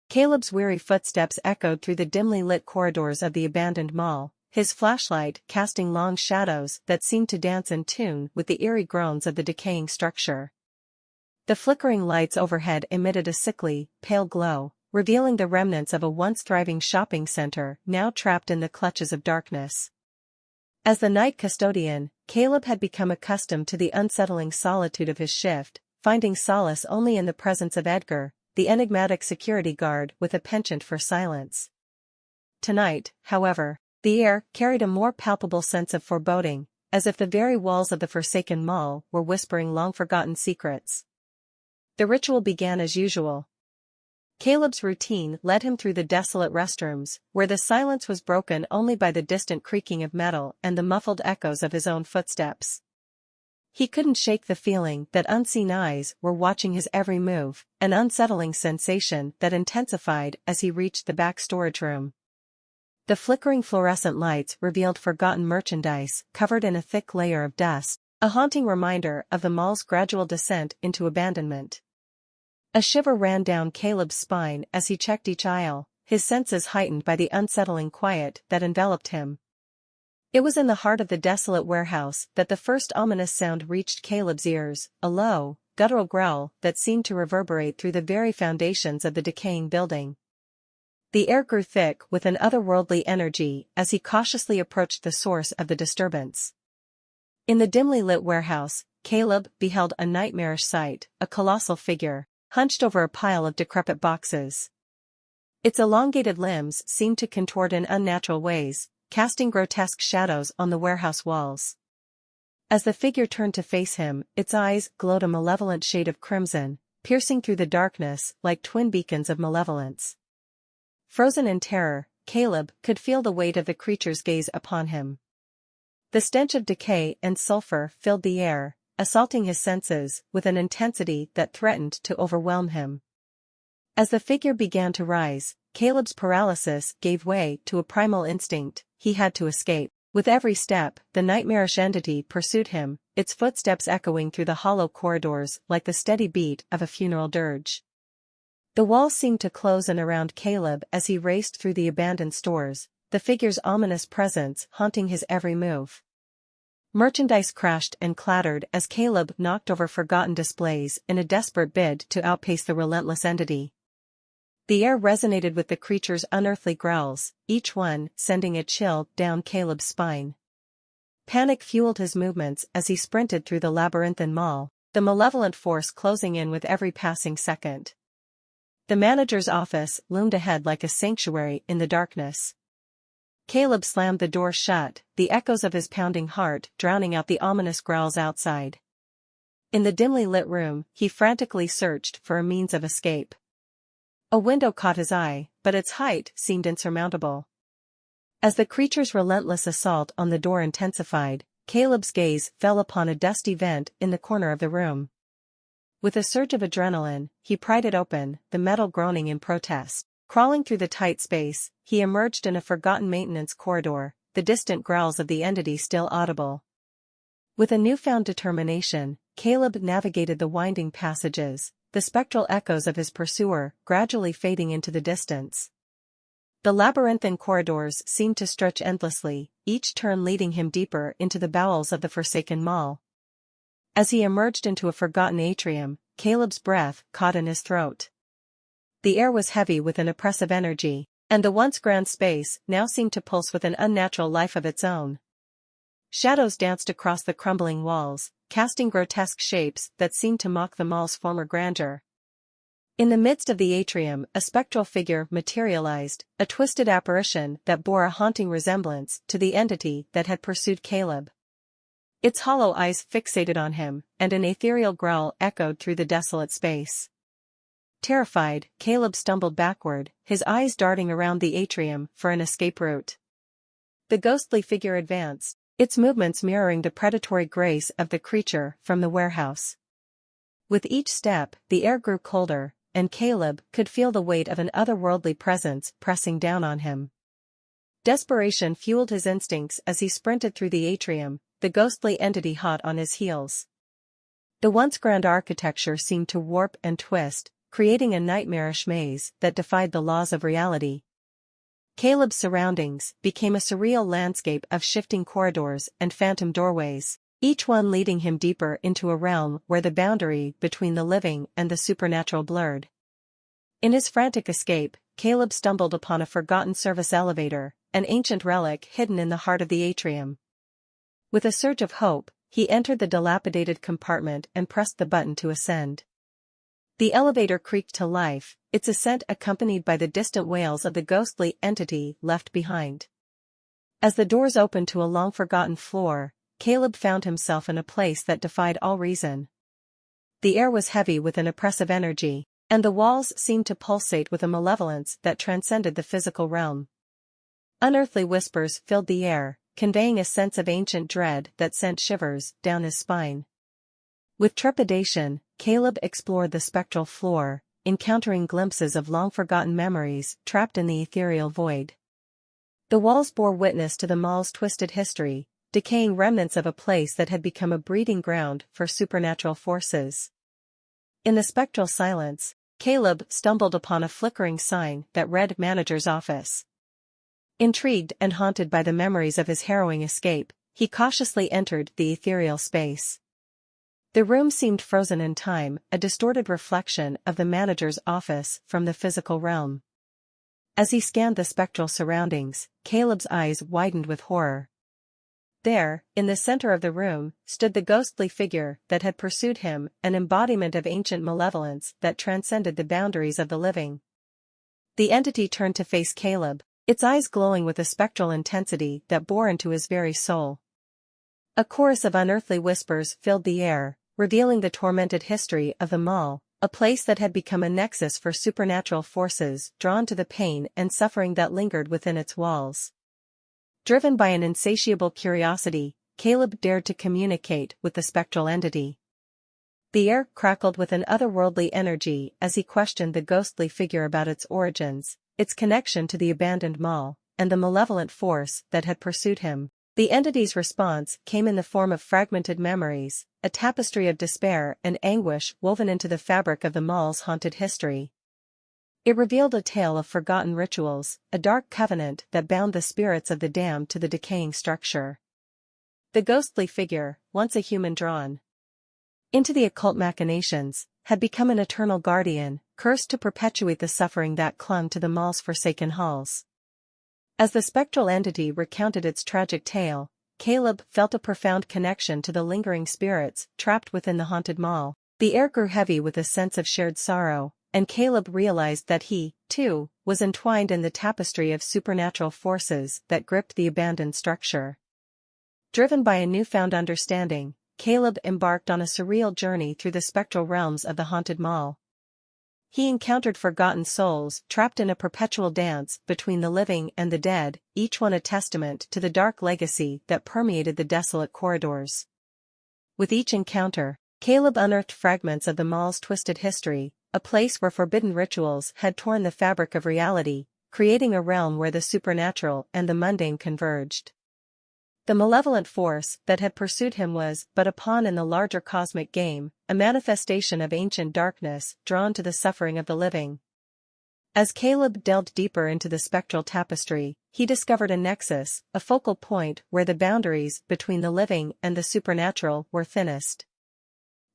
Caleb's weary footsteps echoed through the dimly lit corridors of the abandoned mall, his flashlight casting long shadows that seemed to dance in tune with the eerie groans of the decaying structure. The flickering lights overhead emitted a sickly, pale glow, revealing the remnants of a once thriving shopping center now trapped in the clutches of darkness. As the night custodian, Caleb had become accustomed to the unsettling solitude of his shift, finding solace only in the presence of Edgar, the enigmatic security guard with a penchant for silence. Tonight, however, the air carried a more palpable sense of foreboding, as if the very walls of the forsaken mall were whispering long-forgotten secrets. The ritual began as usual. Caleb's routine led him through the desolate restrooms, where the silence was broken only by the distant creaking of metal and the muffled echoes of his own footsteps. He couldn't shake the feeling that unseen eyes were watching his every move, an unsettling sensation that intensified as he reached the back storage room. The flickering fluorescent lights revealed forgotten merchandise covered in a thick layer of dust, a haunting reminder of the mall's gradual descent into abandonment. A shiver ran down Caleb's spine as he checked each aisle, his senses heightened by the unsettling quiet that enveloped him. It was in the heart of the desolate warehouse that the first ominous sound reached Caleb's ears, a low, guttural growl that seemed to reverberate through the very foundations of the decaying building. The air grew thick with an otherworldly energy as he cautiously approached the source of the disturbance. In the dimly lit warehouse, Caleb beheld a nightmarish sight, a colossal figure, hunched over a pile of decrepit boxes. Its elongated limbs seemed to contort in unnatural ways, casting grotesque shadows on the warehouse walls. As the figure turned to face him, its eyes glowed a malevolent shade of crimson, piercing through the darkness like twin beacons of malevolence. Frozen in terror, Caleb could feel the weight of the creature's gaze upon him. The stench of decay and sulfur filled the air, assaulting his senses with an intensity that threatened to overwhelm him. As the figure began to rise, Caleb's paralysis gave way to a primal instinct. He had to escape. With every step, the nightmarish entity pursued him, its footsteps echoing through the hollow corridors like the steady beat of a funeral dirge. The walls seemed to close in around Caleb as he raced through the abandoned stores, the figure's ominous presence haunting his every move. Merchandise crashed and clattered as Caleb knocked over forgotten displays in a desperate bid to outpace the relentless entity. The air resonated with the creature's unearthly growls, each one sending a chill down Caleb's spine. Panic fueled his movements as he sprinted through the labyrinthine mall, the malevolent force closing in with every passing second. The manager's office loomed ahead like a sanctuary in the darkness. Caleb slammed the door shut, the echoes of his pounding heart drowning out the ominous growls outside. In the dimly lit room, he frantically searched for a means of escape. A window caught his eye, but its height seemed insurmountable. As the creature's relentless assault on the door intensified, Caleb's gaze fell upon a dusty vent in the corner of the room. With a surge of adrenaline, he pried it open, the metal groaning in protest. Crawling through the tight space, he emerged in a forgotten maintenance corridor, the distant growls of the entity still audible. With a newfound determination, Caleb navigated the winding passages, the spectral echoes of his pursuer gradually fading into the distance. The labyrinthine corridors seemed to stretch endlessly, each turn leading him deeper into the bowels of the forsaken mall. As he emerged into a forgotten atrium, Caleb's breath caught in his throat. The air was heavy with an oppressive energy, and the once grand space now seemed to pulse with an unnatural life of its own. Shadows danced across the crumbling walls, casting grotesque shapes that seemed to mock the mall's former grandeur. In the midst of the atrium, a spectral figure materialized, a twisted apparition that bore a haunting resemblance to the entity that had pursued Caleb. Its hollow eyes fixated on him, and an ethereal growl echoed through the desolate space. Terrified, Caleb stumbled backward, his eyes darting around the atrium for an escape route. The ghostly figure advanced, its movements mirroring the predatory grace of the creature from the warehouse. With each step, the air grew colder, and Caleb could feel the weight of an otherworldly presence pressing down on him. Desperation fueled his instincts as he sprinted through the atrium, the ghostly entity hot on his heels. The once grand architecture seemed to warp and twist, creating a nightmarish maze that defied the laws of reality. Caleb's surroundings became a surreal landscape of shifting corridors and phantom doorways, each one leading him deeper into a realm where the boundary between the living and the supernatural blurred. In his frantic escape, Caleb stumbled upon a forgotten service elevator, an ancient relic hidden in the heart of the atrium. With a surge of hope, he entered the dilapidated compartment and pressed the button to ascend. The elevator creaked to life, its ascent accompanied by the distant wails of the ghostly entity left behind. As the doors opened to a long-forgotten floor, Caleb found himself in a place that defied all reason. The air was heavy with an oppressive energy, and the walls seemed to pulsate with a malevolence that transcended the physical realm. Unearthly whispers filled the air, conveying a sense of ancient dread that sent shivers down his spine. With trepidation, Caleb explored the spectral floor, encountering glimpses of long-forgotten memories trapped in the ethereal void. The walls bore witness to the mall's twisted history, decaying remnants of a place that had become a breeding ground for supernatural forces. In the spectral silence, Caleb stumbled upon a flickering sign that read Manager's Office. Intrigued and haunted by the memories of his harrowing escape, he cautiously entered the ethereal space. The room seemed frozen in time, a distorted reflection of the manager's office from the physical realm. As he scanned the spectral surroundings, Caleb's eyes widened with horror. There, in the center of the room, stood the ghostly figure that had pursued him, an embodiment of ancient malevolence that transcended the boundaries of the living. The entity turned to face Caleb, its eyes glowing with a spectral intensity that bore into his very soul. A chorus of unearthly whispers filled the air, revealing the tormented history of the mall, a place that had become a nexus for supernatural forces drawn to the pain and suffering that lingered within its walls. Driven by an insatiable curiosity, Caleb dared to communicate with the spectral entity. The air crackled with an otherworldly energy as he questioned the ghostly figure about its origins, its connection to the abandoned mall, and the malevolent force that had pursued him. The entity's response came in the form of fragmented memories, a tapestry of despair and anguish woven into the fabric of the mall's haunted history. It revealed a tale of forgotten rituals, a dark covenant that bound the spirits of the damned to the decaying structure. The ghostly figure, once a human drawn into the occult machinations, had become an eternal guardian, cursed to perpetuate the suffering that clung to the mall's forsaken halls. As the spectral entity recounted its tragic tale, Caleb felt a profound connection to the lingering spirits trapped within the haunted mall. The air grew heavy with a sense of shared sorrow, and Caleb realized that he, too, was entwined in the tapestry of supernatural forces that gripped the abandoned structure. Driven by a newfound understanding, Caleb embarked on a surreal journey through the spectral realms of the haunted mall. He encountered forgotten souls trapped in a perpetual dance between the living and the dead, each one a testament to the dark legacy that permeated the desolate corridors. With each encounter, Caleb unearthed fragments of the mall's twisted history, a place where forbidden rituals had torn the fabric of reality, creating a realm where the supernatural and the mundane converged. The malevolent force that had pursued him was but a pawn in the larger cosmic game, a manifestation of ancient darkness drawn to the suffering of the living. As Caleb delved deeper into the spectral tapestry, he discovered a nexus, a focal point where the boundaries between the living and the supernatural were thinnest.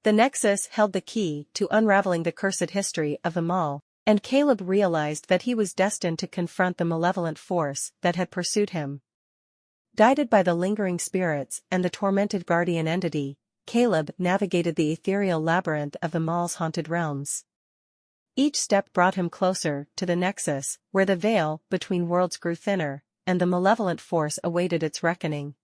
The nexus held the key to unraveling the cursed history of the mall, and Caleb realized that he was destined to confront the malevolent force that had pursued him. Guided by the lingering spirits and the tormented guardian entity, Caleb navigated the ethereal labyrinth of the mall's haunted realms. Each step brought him closer to the nexus, where the veil between worlds grew thinner, and the malevolent force awaited its reckoning.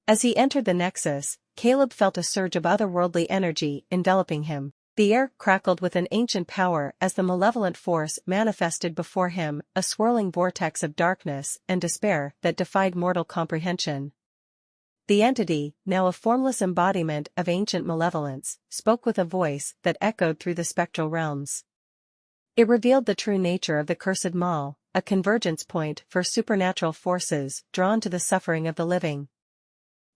As he entered the nexus, Caleb felt a surge of otherworldly energy enveloping him. The air crackled with an ancient power as the malevolent force manifested before him, a swirling vortex of darkness and despair that defied mortal comprehension. The entity, now a formless embodiment of ancient malevolence, spoke with a voice that echoed through the spectral realms. It revealed the true nature of the cursed mall, a convergence point for supernatural forces drawn to the suffering of the living.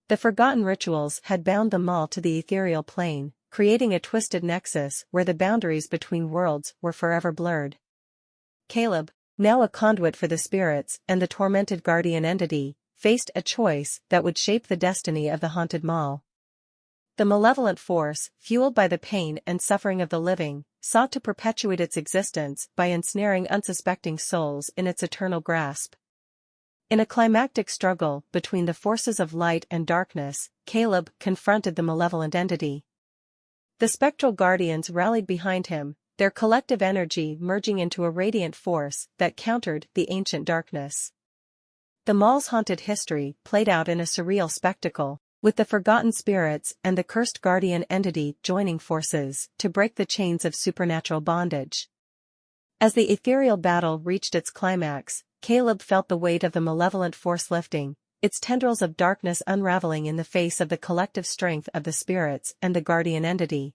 The forgotten rituals had bound the mall to the ethereal plane, creating a twisted nexus where the boundaries between worlds were forever blurred. Caleb, now a conduit for the spirits and the tormented guardian entity, faced a choice that would shape the destiny of the haunted mall. The malevolent force, fueled by the pain and suffering of the living, sought to perpetuate its existence by ensnaring unsuspecting souls in its eternal grasp. In a climactic struggle between the forces of light and darkness, Caleb confronted the malevolent entity. The spectral guardians rallied behind him, their collective energy merging into a radiant force that countered the ancient darkness. The mall's haunted history played out in a surreal spectacle, with the forgotten spirits and the cursed guardian entity joining forces to break the chains of supernatural bondage. As the ethereal battle reached its climax, Caleb felt the weight of the malevolent force lifting, its tendrils of darkness unraveling in the face of the collective strength of the spirits and the guardian entity.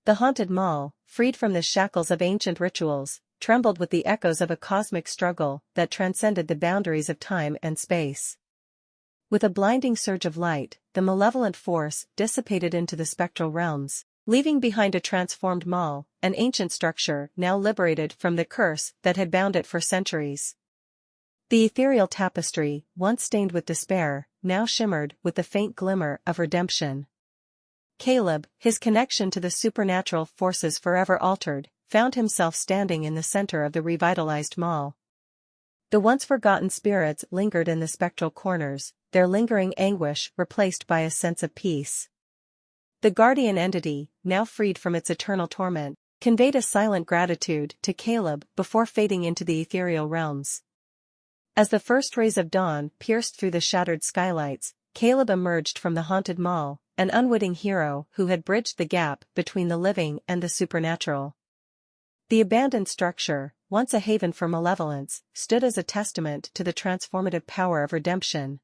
The haunted mall, freed from the shackles of ancient rituals, trembled with the echoes of a cosmic struggle that transcended the boundaries of time and space. With a blinding surge of light, the malevolent force dissipated into the spectral realms, leaving behind a transformed mall, an ancient structure now liberated from the curse that had bound it for centuries. The ethereal tapestry, once stained with despair, now shimmered with the faint glimmer of redemption. Caleb, his connection to the supernatural forces forever altered, found himself standing in the center of the revitalized mall. The once forgotten spirits lingered in the spectral corners, their lingering anguish replaced by a sense of peace. The guardian entity, now freed from its eternal torment, conveyed a silent gratitude to Caleb before fading into the ethereal realms. As the first rays of dawn pierced through the shattered skylights, Caleb emerged from the haunted mall, an unwitting hero who had bridged the gap between the living and the supernatural. The abandoned structure, once a haven for malevolence, stood as a testament to the transformative power of redemption.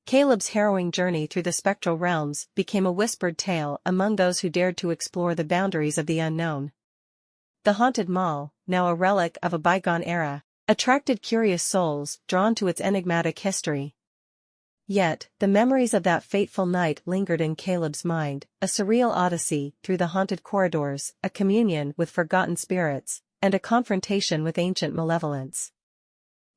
Caleb's harrowing journey through the spectral realms became a whispered tale among those who dared to explore the boundaries of the unknown. The haunted mall, now a relic of a bygone era, attracted curious souls drawn to its enigmatic history. Yet, the memories of that fateful night lingered in Caleb's mind, a surreal odyssey through the haunted corridors, a communion with forgotten spirits, and a confrontation with ancient malevolence.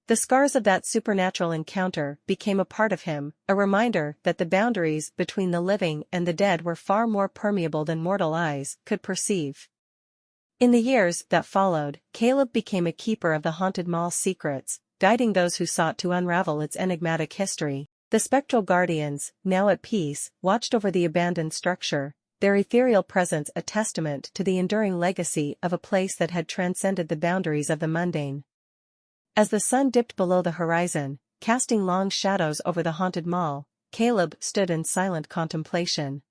The scars of that supernatural encounter became a part of him, a reminder that the boundaries between the living and the dead were far more permeable than mortal eyes could perceive. In the years that followed, Caleb became a keeper of the haunted mall's secrets, guiding those who sought to unravel its enigmatic history. The spectral guardians, now at peace, watched over the abandoned structure, their ethereal presence a testament to the enduring legacy of a place that had transcended the boundaries of the mundane. As the sun dipped below the horizon, casting long shadows over the haunted mall, Caleb stood in silent contemplation.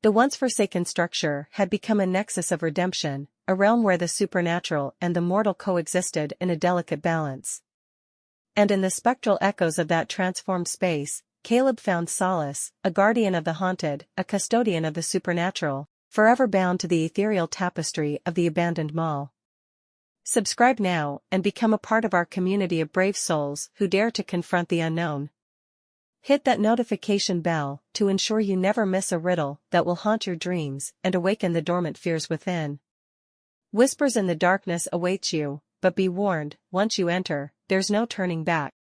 The once forsaken structure had become a nexus of redemption, a realm where the supernatural and the mortal coexisted in a delicate balance. And in the spectral echoes of that transformed space, Caleb found solace, a guardian of the haunted, a custodian of the supernatural, forever bound to the ethereal tapestry of the abandoned mall. Subscribe now and become a part of our community of brave souls who dare to confront the unknown. Hit that notification bell to ensure you never miss a riddle that will haunt your dreams and awaken the dormant fears within. Whispers in the darkness await you, but be warned, once you enter, there's no turning back.